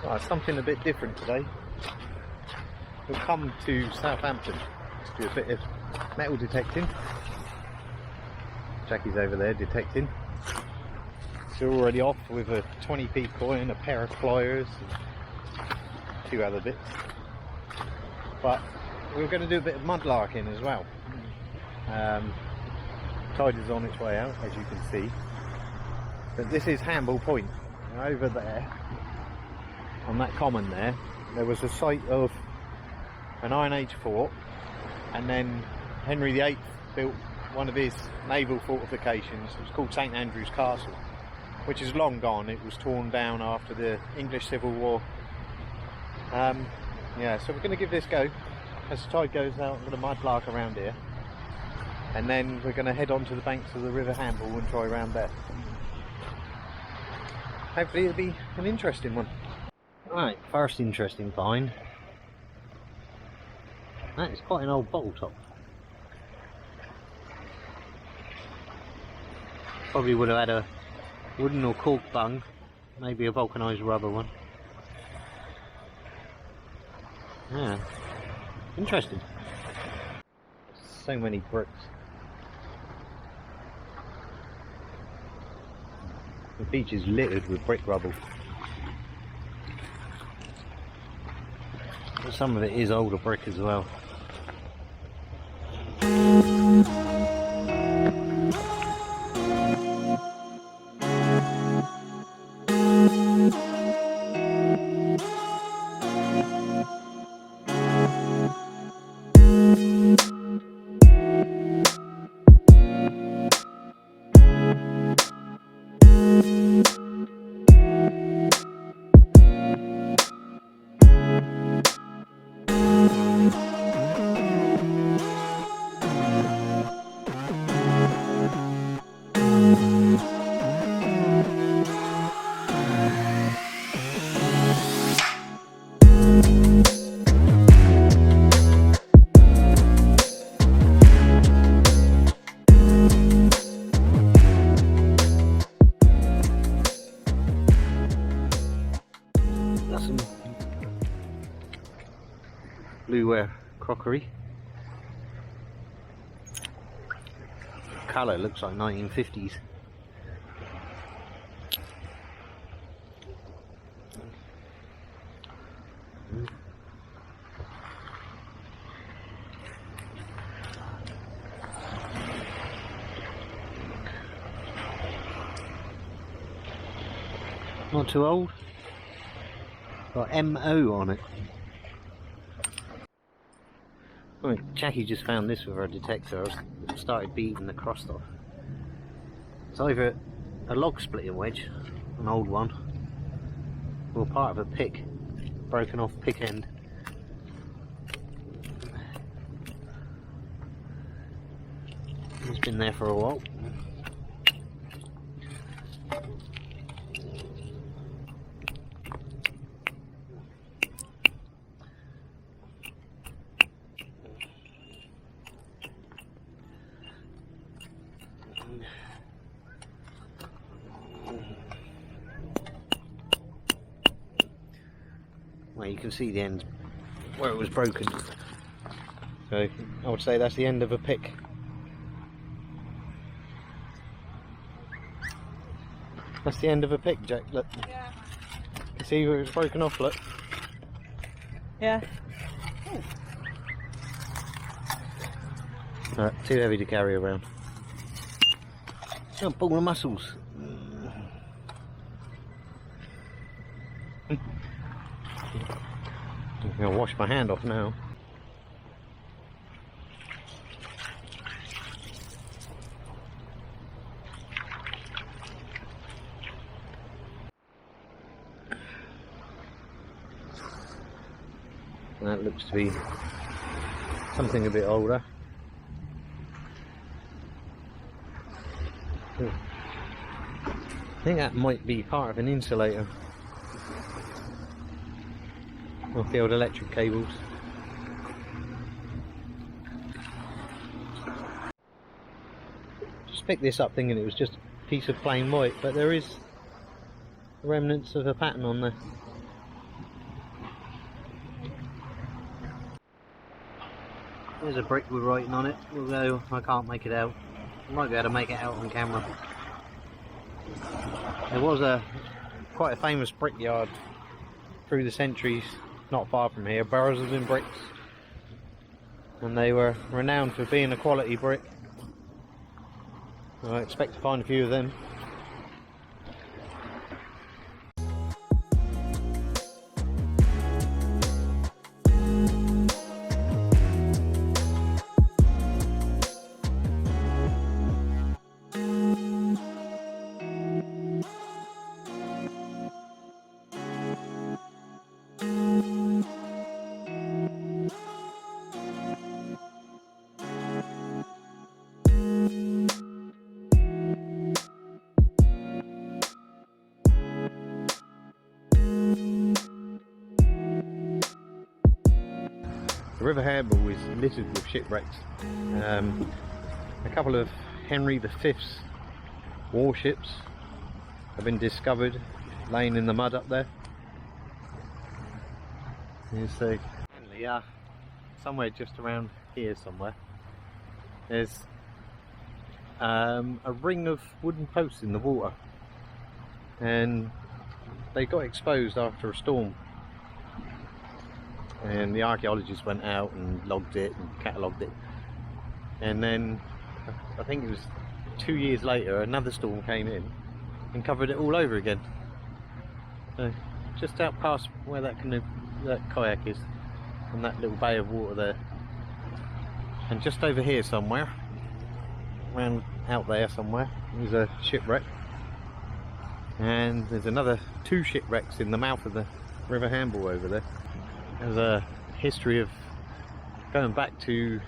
Right, something a bit different today. We'll come to Southampton to do a bit of metal detecting. Jacqui's over there detecting. She's already off with a 20p coin, a pair of pliers, and a few other bits. But we're going to do a bit of mudlarking as well. Tide is on its way out, as you can see. But this is Hamble Point. Now over there, on that common there was a site of an Iron Age fort, and then Henry VIII built one of his naval fortifications. It was called St Andrew's Castle, which is long gone. It was torn down after the English Civil War. Yeah, so we're going to give this a go. As the tide goes out, I'm going to mudlark around here, and then we're going to head on to the banks of the River Hamble and try around there. Hopefully it'll be an interesting one. Right, first interesting find. That is quite an old bottle top. Probably would have had a wooden or cork bung, maybe a vulcanised rubber one. Yeah, interesting. So many bricks. The beach is littered with brick rubble. But some of it is older brick as well. Blueware crockery. Colour looks like 1950s. Not too old. Got MO on it. Right, Jacqui just found this with her detector. I started beating the crust off. It's either a log splitting wedge, an old one, or part of a pick, broken off pick end. It's been there for a while. Well, you can see the end where it was broken, so I would say that's the end of a pick. That's the end of a pick, Jack. Look. Yeah. You see where it was broken off, look. Yeah. Right, too heavy to carry around. Don't pull the muscles. I'm going to wash my hand off now. That looks to be something a bit older. I think that might be part of an insulator. Off the old electric cables. Just picked this up thinking it was just a piece of plain white, but there is remnants of a pattern on there. There's a brick with writing on it, although I can't make it out. I might be able to make it out on camera. There was quite a famous brickyard through the centuries, not far from here, Burroughs and Bricks, and they were renowned for being a quality brick. I expect to find a few of them. The River Hamble is littered with shipwrecks. A couple of Henry V's warships have been discovered laying in the mud up there. You see, somewhere just around here somewhere, there's a ring of wooden posts in the water, and they got exposed after a storm. And the archaeologists went out and logged it and catalogued it, and then I think it was 2 years later another storm came in and covered it all over again. So just out past where that kayak is, and that little bay of water there, and just over here somewhere, round out there somewhere, there's a shipwreck, and there's another 2 shipwrecks in the mouth of the River Hamble over there. There's a history of going back to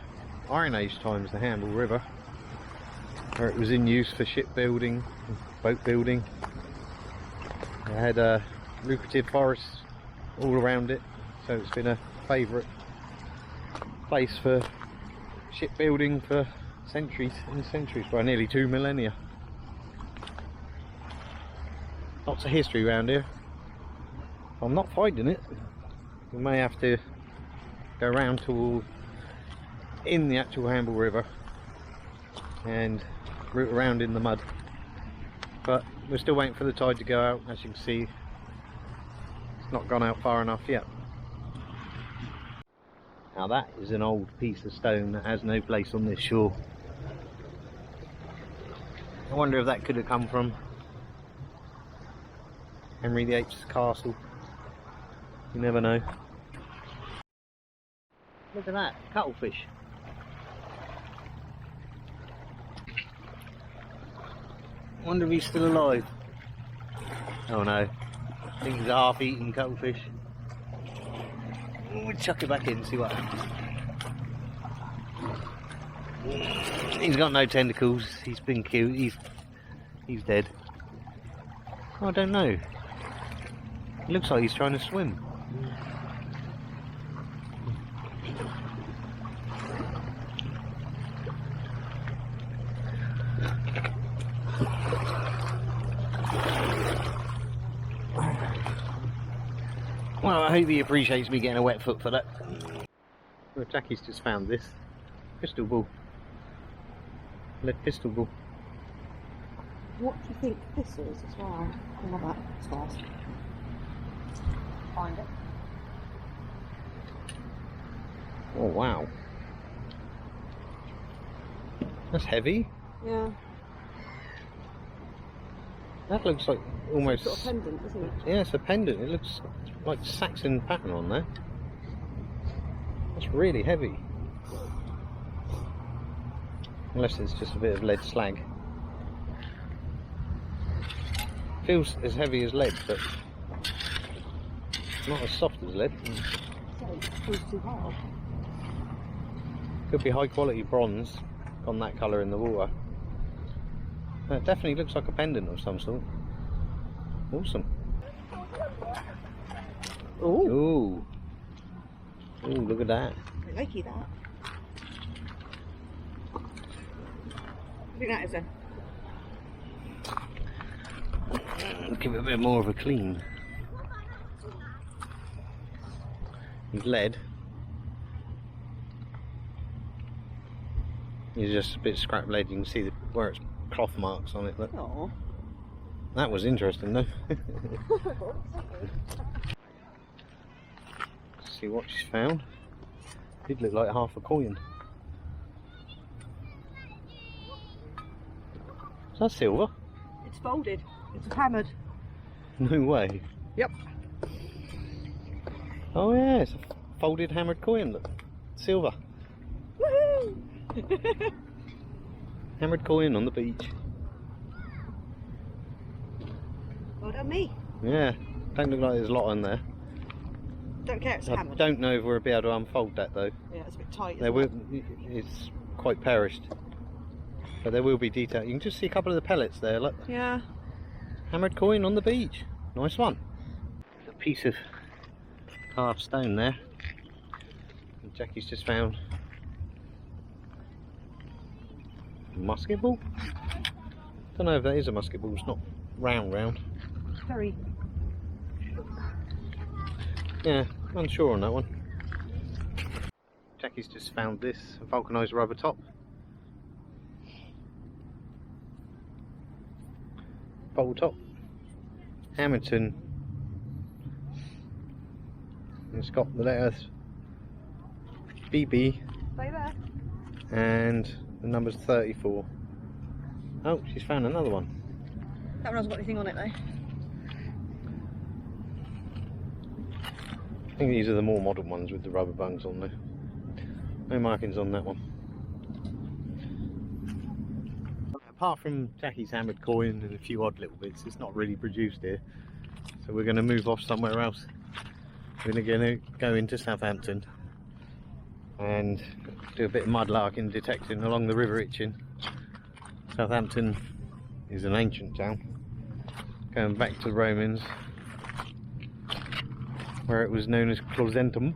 Iron Age times, the Hamble River, where it was in use for shipbuilding, boat building. It had a lucrative forest all around it, so it's been a favourite place for shipbuilding for centuries and centuries, well, nearly 2 millennia. Lots of history around here. I'm not finding it. We may have to go round to in the actual Hamble River and route around in the mud, but we're still waiting for the tide to go out. As you can see, it's not gone out far enough yet. Now that is an old piece of stone that has no place on this shore. I wonder if that could have come from Henry VIII's castle. You never know. Look at that, cuttlefish. Wonder if he's still alive. Oh no, I think he's a half-eaten cuttlefish. We'll chuck it back in and see what happens. He's got no tentacles, he's been killed, he's dead. I don't know. It looks like he's trying to swim. Well, I hope he appreciates me getting a wet foot for that. Well, Jacqui's just found this pistol ball. Lead pistol ball. What do you think this is as well? Come on, that's fast. Find it. Oh wow. That's heavy. Yeah. That looks like almost sort of pendant, isn't it? Yeah, it's a pendant. It looks like Saxon pattern on there. That's really heavy. Unless it's just a bit of lead slag. Feels as heavy as lead, but not as soft as lead. So it feels too hard. Could be high quality bronze, gone that colour in the water. It definitely looks like a pendant of some sort. Awesome. Ooh. Ooh. Ooh, look at that. I like that. I think that is a... Give it a bit more of a clean. It's lead. It's just a bit scrap lead. You can see where it's cloth marks on it. Look. Oh. That was interesting though. See what she's found. Did look like half a coin. Is that silver? It's folded. It's hammered. No way. Yep. Oh yeah, it's a folded hammered coin. Look. Silver. Woohoo! Hammered coin on the beach. Well done me. Yeah, don't look like there's a lot on there. Don't care, it's I hammered. don't know if we'll be able to unfold that though. Yeah, it's a bit tight. There will, it's quite perished, but there will be detail. You can just see a couple of the pellets there. Look, Yeah. hammered coin on the beach. Nice one. A piece of carved stone there. And Jacqui's just found a musket ball. Don't know if that is a musket ball. It's not round. It's very. Yeah, unsure on that one. Jacqui's just found this, a vulcanised rubber top. Bowl top. Hamilton. It's got the letters BB Stay there. and the number's 34. Oh, she's found another one. That one hasn't got anything on it though. I think these are the more modern ones with the rubber bungs on there. No markings on that one. Apart from Jacqui's hammered coin and a few odd little bits, it's not really produced here. So we're going to move off somewhere else. We're going to go into Southampton and do a bit of mudlarking detecting along the River Itchen. Southampton is an ancient town, going back to the Romans, where it was known as Clausentum,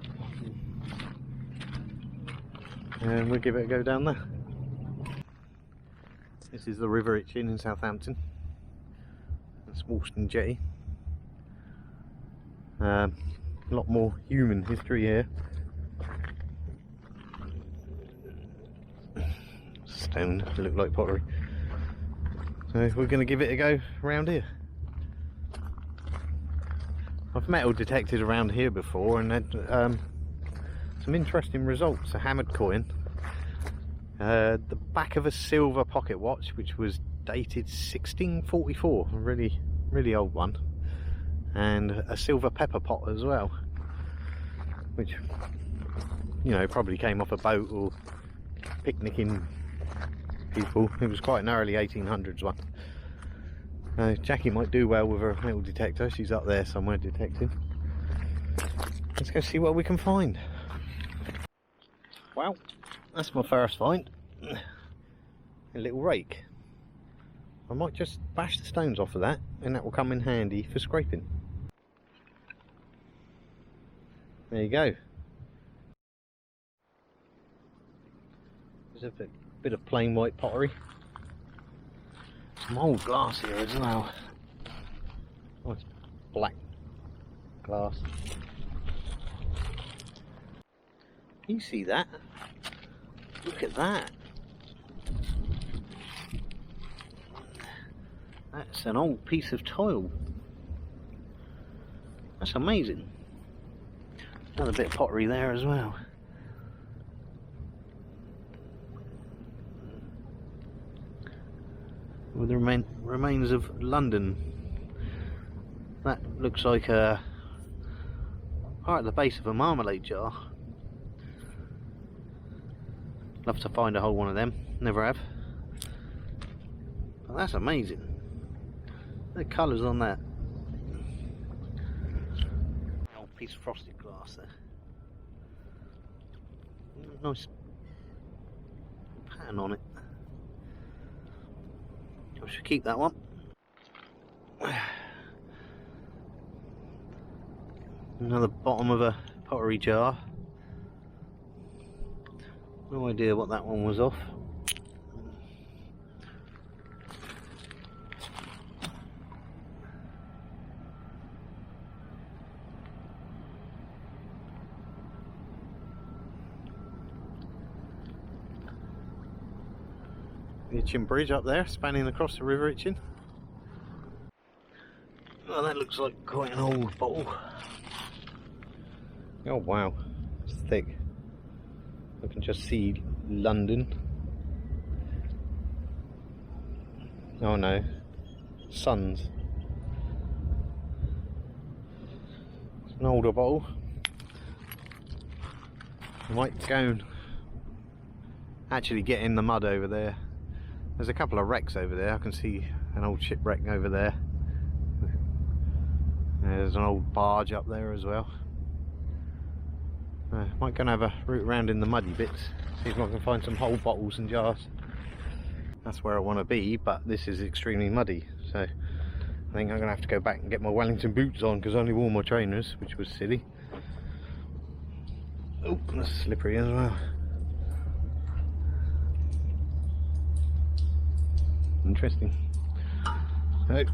and we'll give it a go down there. This is the River Itchen in Southampton. That's Woolston Jetty. A lot more human history here. Stone to look like pottery. So we're going to give it a go around here. I've metal detected around here before and had some interesting results. A hammered coin, the back of a silver pocket watch which was dated 1644, a really old one, and a silver pepper pot as well, which, you know, probably came off a boat or picnicking people. It was quite an early 1800s one. Jacqui might do well with her metal detector. She's up there somewhere detecting. Let's go see what we can find. Well, that's my first find. A little rake. I might just bash the stones off of that and that will come in handy for scraping. There you go. There's a bit of plain white pottery. Some old glass here as well. Oh, it's black glass. You see that? Look at that. That's an old piece of tile. That's amazing. Another bit of pottery there as well. With the remains of London. That looks like right at the base of a marmalade jar. Love to find a whole one of them. Never have. But that's amazing. The colours on that. Old piece of frosted glass there. Nice pattern on it. I should keep that one. Another bottom of a pottery jar. No idea what that one was off. Itchen Bridge up there, spanning across the River Itchen. Oh, that looks like quite an old bottle. Oh wow, it's thick. I can just see London. Oh no, Suns. It's an older bottle. I might go and actually get in the mud over there. There's a couple of wrecks over there. I can see an old shipwreck over there. There's an old barge up there as well. Might go and have a root around in the muddy bits, see if I can find some whole bottles and jars. That's where I want to be, but this is extremely muddy, so I think I'm going to have to go back and get my Wellington boots on because I only wore my trainers, which was silly. Oh, that's slippery as well. Interesting. So,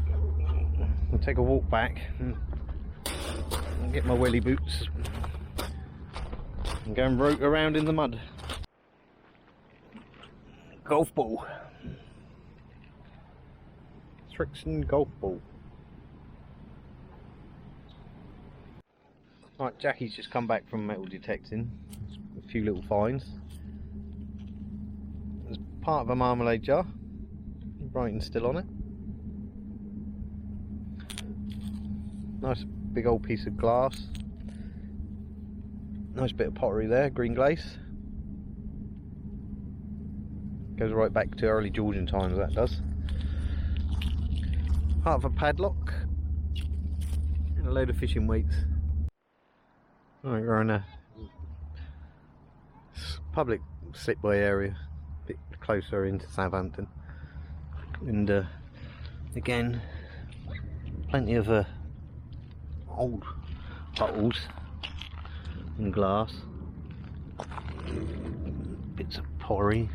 I'll take a walk back and get my welly boots and go and root around in the mud. Golf ball. Shipwrecks golf ball. Right, Jacqui's just come back from metal detecting. A few little finds. There's part of a marmalade jar. Writing still on it. Nice big old piece of glass. Nice bit of pottery there, green glaze. Goes right back to early Georgian times, that does. Part of a padlock. And a load of fishing weights. Right, we're in a public slipway area, a bit closer into Southampton. And again, plenty of old bottles and glass, bits of pottery.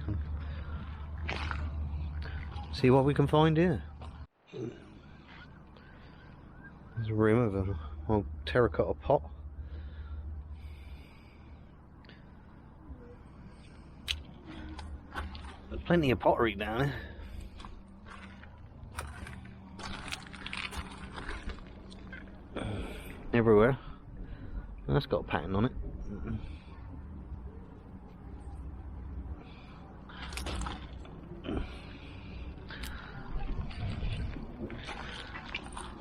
See what we can find here. There's a rim of an old terracotta pot. There's plenty of pottery down there. Everywhere. That's got a pattern on it.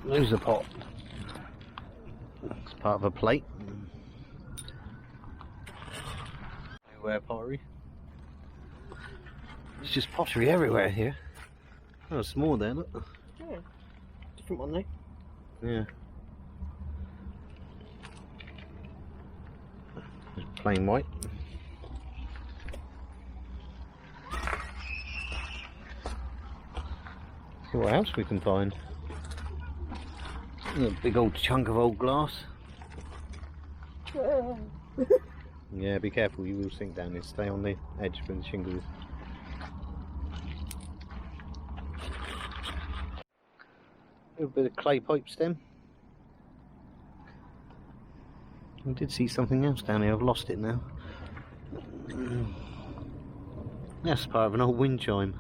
There's the pot. It's part of a plate. Everywhere pottery. It's just pottery everywhere here. Oh, there's more there, look. Yeah. Different one though. Yeah. Plain white. See what else we can find. A big old chunk of old glass. Yeah, be careful, you will sink down here. Stay on the edge for the shingles. A little bit of clay pipe stem. I did see something else down here, I've lost it now. That's part of an old wind chime.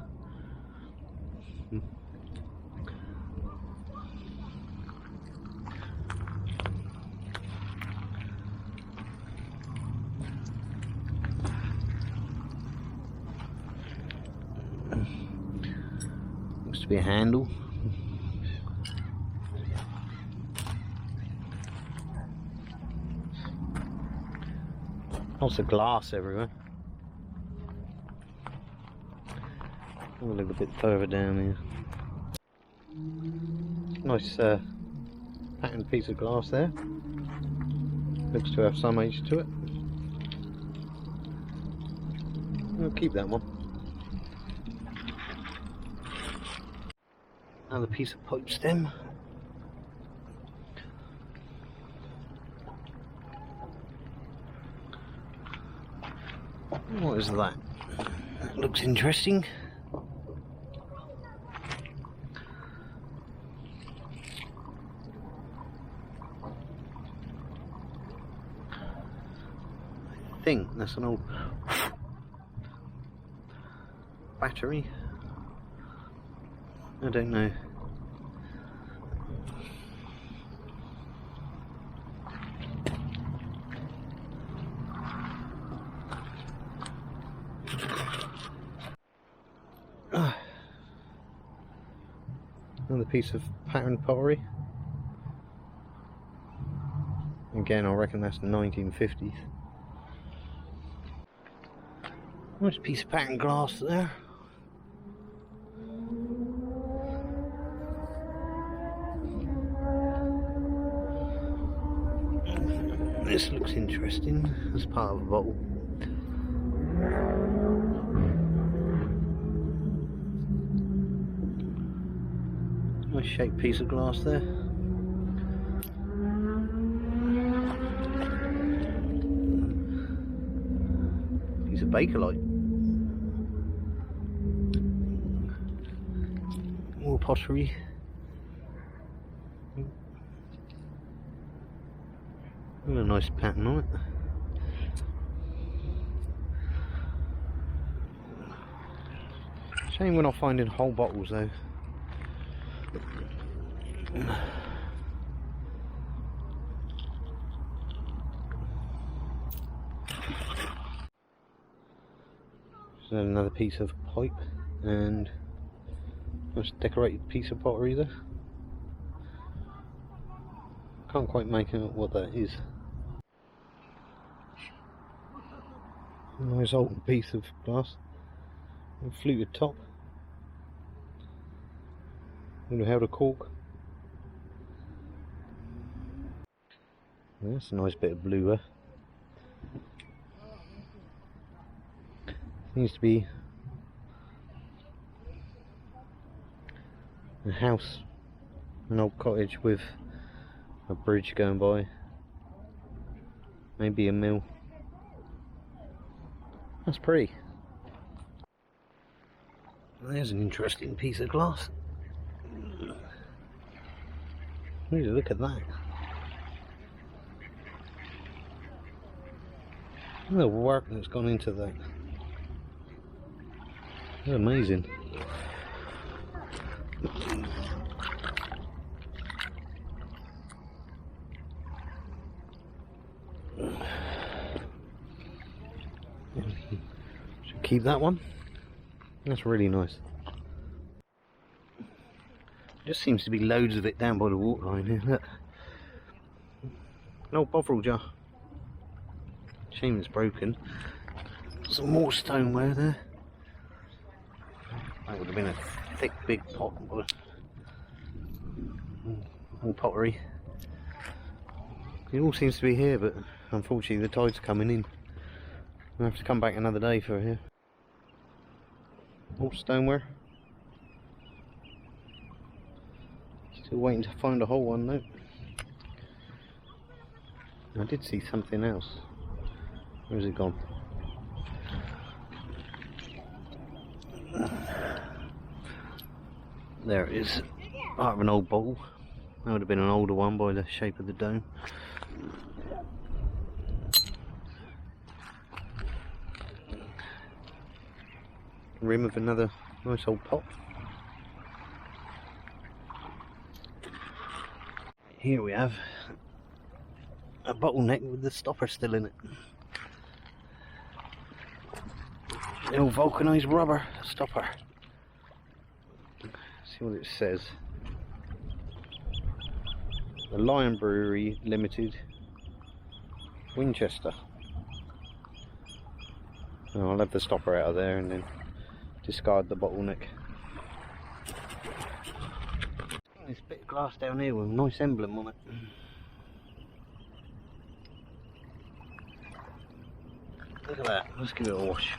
Looks to be a handle. Lots of glass everywhere. A little bit further down here. Nice patterned piece of glass there. Looks to have some age to it. We'll keep that one. Another piece of pipe stem. What is that? That looks interesting. I think that's an old battery. I don't know. Another piece of patterned pottery. Again, I reckon that's 1950s. Nice piece of patterned glass there. This looks interesting as part of a bottle. Nice shaped piece of glass there. Piece of bakelite. More pottery. And a nice pattern on it. Shame we're not finding whole bottles though. So another piece of pipe and a nice decorated piece of pottery there. Can't quite make out what that is. A nice old piece of glass. A fluted top. Would have held a cork. That's a nice bit of blue there. Seems to be a house, an old cottage with a bridge going by. Maybe a mill. That's pretty. There's an interesting piece of glass. Really, look at that. Look at the work that's gone into that. That's amazing. Should keep that one. That's really nice. Just seems to be loads of it down by the water line here. Look. An old bovril jar. Shame it's broken. Some more stoneware there. That would have been a thick, big pot. All pottery. It all seems to be here, but unfortunately the tide's coming in. We'll have to come back another day for here. All stoneware. Still waiting to find a whole one though. I did see something else. Where's it gone? There it is. Part of an old bottle. That would have been an older one by the shape of the dome. Rim of another nice old pot. Here we have a bottleneck with the stopper still in it. The old vulcanised rubber stopper. See what it says. The Lion Brewery Limited, Winchester. Oh, I'll have the stopper out of there and then discard the bottleneck. This bit of glass down here with a nice emblem on it. Look at that, let's give it a wash.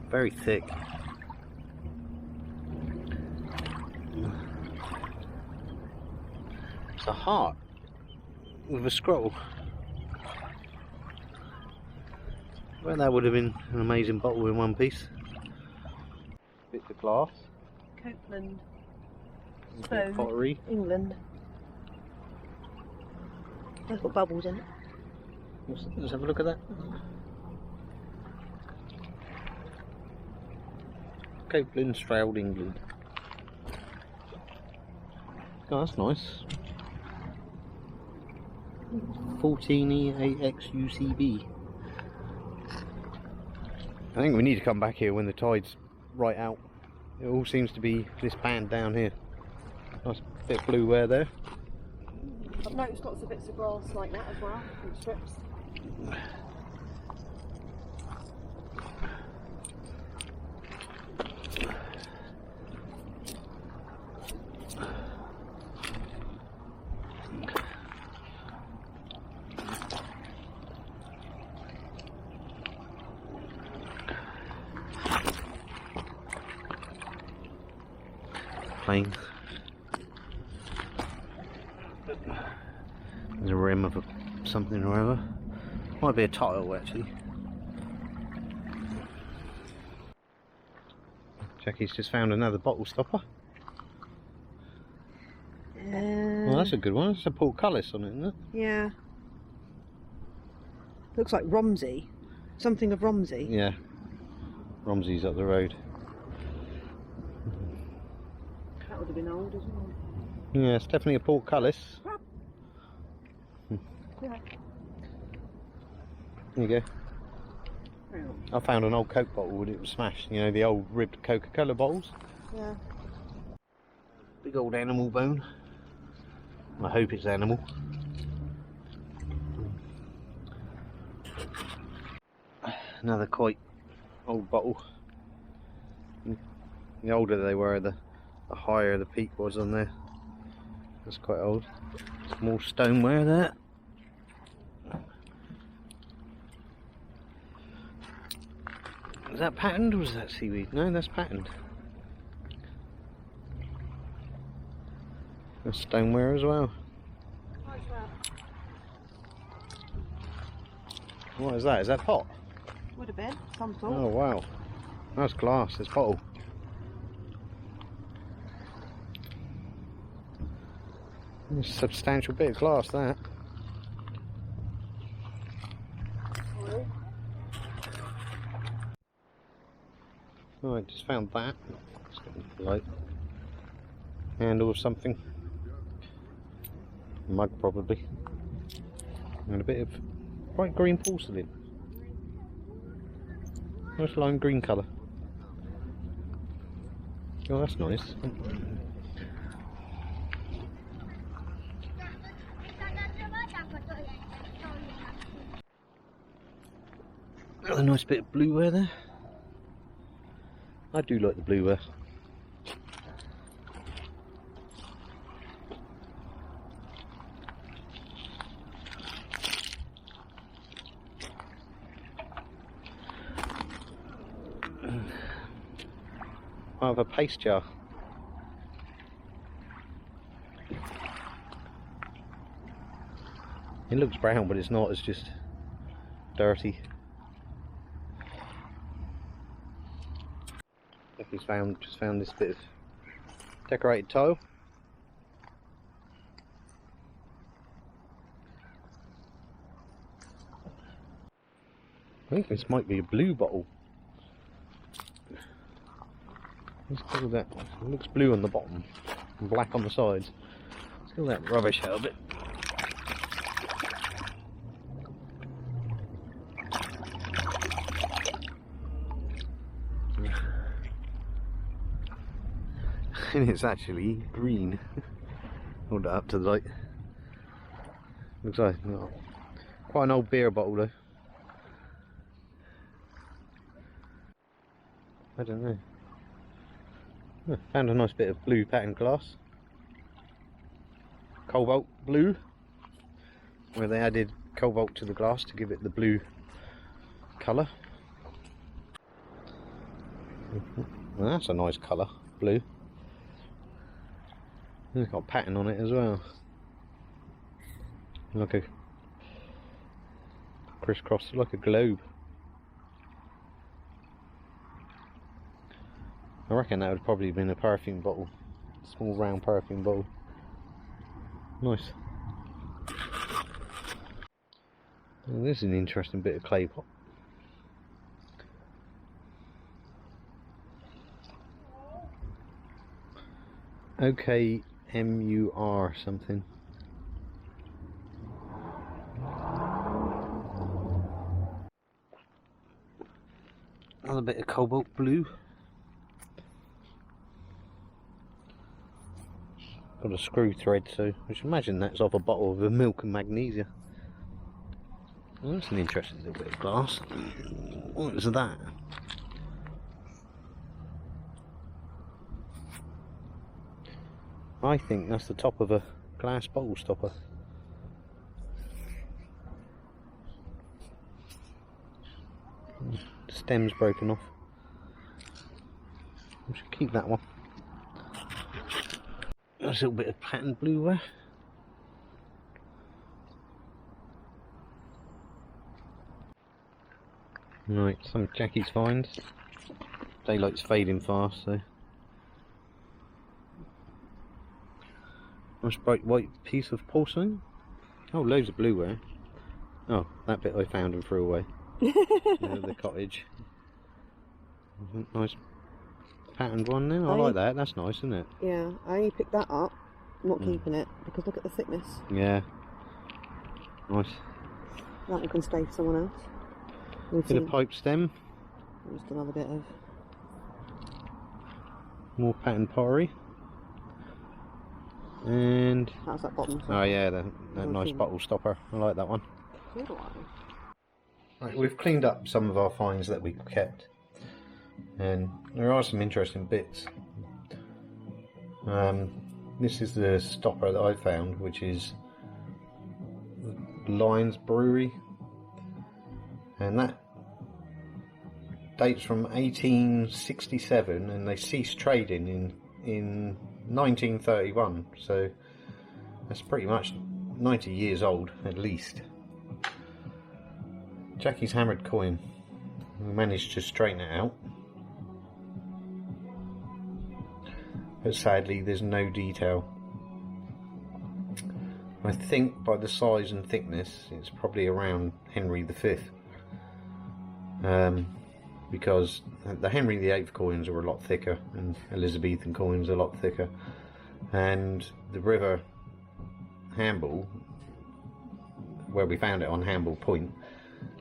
Very thick. It's a heart with a scroll. Well, that would have been an amazing bottle in one piece. Bits of glass. Copeland. Bit of pottery. England. They've got bubbles in it. Let's have a look at that. Copeland, Stroud, England. Oh, that's nice. 14E8XUCB. I think we need to come back here when the tide's right out. It all seems to be this band down here. Nice bit of blue wear there. I've noticed lots of bits of grass like that as well, in strips. Plain. There's a rim of something or other. Might be a tile actually. Jacqui's just found another bottle stopper. Well, that's a good one. It's a portcullis on it, isn't it? Yeah. Looks like Romsey. Something of Romsey. Yeah. Romsey's up the road. That would have been old as well. Yeah, it's definitely a portcullis. Yeah. There you go. I found an old Coke bottle and it was smashed. You know, the old ribbed Coca-Cola bottles. Yeah. Big old animal bone. I hope it's animal. Another quite old bottle. The older they were, the higher the peak was on there. That's quite old. Some more stoneware there. Is that patterned or is that seaweed? No, that's patterned. That's stoneware as well. What is that? Is that pot? Would have been, some sort. Oh wow. That's glass, it's bottle. A substantial bit of glass that. Oh, I just found that. It's got a light handle or something. Mug probably. And a bit of bright green porcelain. Nice lime green colour. Oh, that's nice. Another nice bit of blueware there. I do like the blueware. I have a paste jar. It looks brown, but it's not. It's just dirty. Just found this bit of decorated tile. I think this might be a blue bottle. Let's pull that. It looks blue on the bottom and black on the sides. Let's pull that rubbish out of it. And it's actually green. Hold that up to the light. Looks like quite an old beer bottle though. I don't know. Oh, found a nice bit of blue patterned glass. Cobalt blue. Where they added cobalt to the glass to give it the blue colour. Well, that's a nice colour, blue. And it's got a pattern on it as well. Like a crisscross, like a globe. I reckon that would probably have been a perfume bottle. A small round perfume bottle. Nice. Well, this is an interesting bit of clay pot. OK MUR something. Another bit of cobalt blue. Got a screw thread, so I should imagine that's off a bottle of milk and magnesia. Well, that's an interesting little bit of glass. What is that? I think that's the top of a glass bottle stopper. The stem's broken off. I should keep that one. There's a little bit of patterned blue there. Right, some of Jacqui's finds. Daylight's fading fast, so. Nice bright white piece of porcelain. Oh, loads of blueware. Oh, that bit I found and threw away. The cottage. Nice patterned one then. I like that. That's nice, isn't it? Yeah, I only picked that up. I'm not keeping it because look at the thickness. Yeah. Nice. That one can stay for someone else. Bit of pipe stem. Just another bit of more patterned pottery. And how's that bottom? oh yeah, that nice bottle stopper. I like that one. So do I. Right, we've cleaned up some of our finds that we kept, and there are some interesting bits. This is the stopper that I found, which is Lyons Brewery, and that dates from 1867, and they ceased trading in 1931, so that's pretty much 90 years old at least. Jacqui's hammered coin. We managed to straighten it out, but sadly there's no detail. I think by the size and thickness it's probably around Henry V, because the Henry VIII coins are a lot thicker and Elizabethan coins are a lot thicker, and the river Hamble, where we found it on Hamble Point,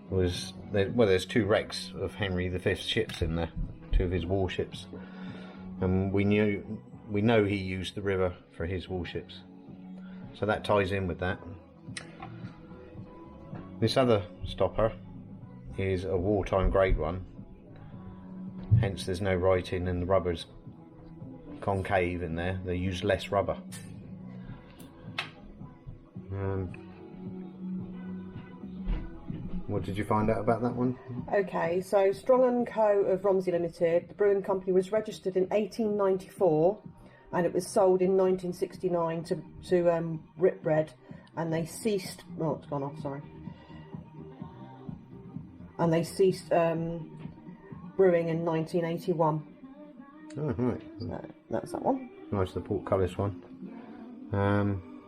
was there, well, there's two wrecks of Henry V's ships in there, two of his warships, and we know he used the river for his warships, so that ties in with that. This other stopper is a wartime grade one, hence there's no writing and the rubber's concave in there. They use less rubber. What did you find out about that one? Okay, so Strong & Co of Romsey Limited, the brewing company was registered in 1894 and it was sold in 1969 to Ripbread, and they ceased, oh it's gone off, sorry, and they ceased brewing in 1981. Oh right. So that's that one. Nice, the portcullis one.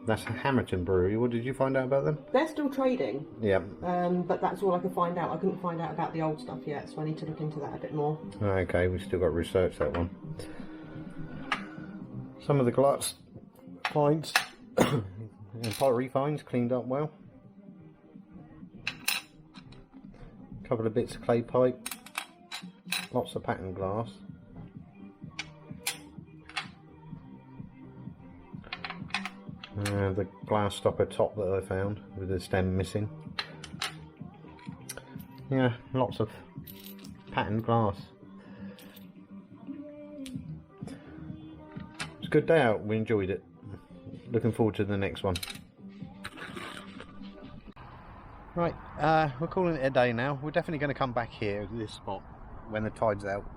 That's a Hammerton Brewery. What did you find out about them? They're still trading. Yeah. But that's all I could find out. I couldn't find out about the old stuff yet, so I need to look into that a bit more. Okay, we've still got to research that one. Some of the glass finds and pottery finds cleaned up well. A couple of bits of clay pipe. Lots of patterned glass. The glass stopper top that I found with the stem missing. Yeah, lots of patterned glass. It's a good day out, we enjoyed it. Looking forward to the next one. Right, we're calling it a day now. We're definitely going to come back here to this spot when the tide's out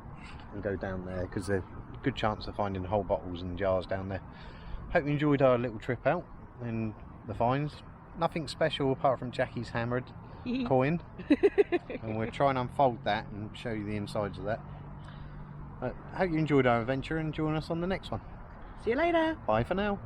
and go down there, because there's a good chance of finding whole bottles and jars down there. Hope you enjoyed our little trip out and the finds. Nothing special apart from Jacqui's hammered coin, and we'll try and unfold that and show you the insides of that. Hope you enjoyed our adventure and join us on the next one. See you later. Bye for now.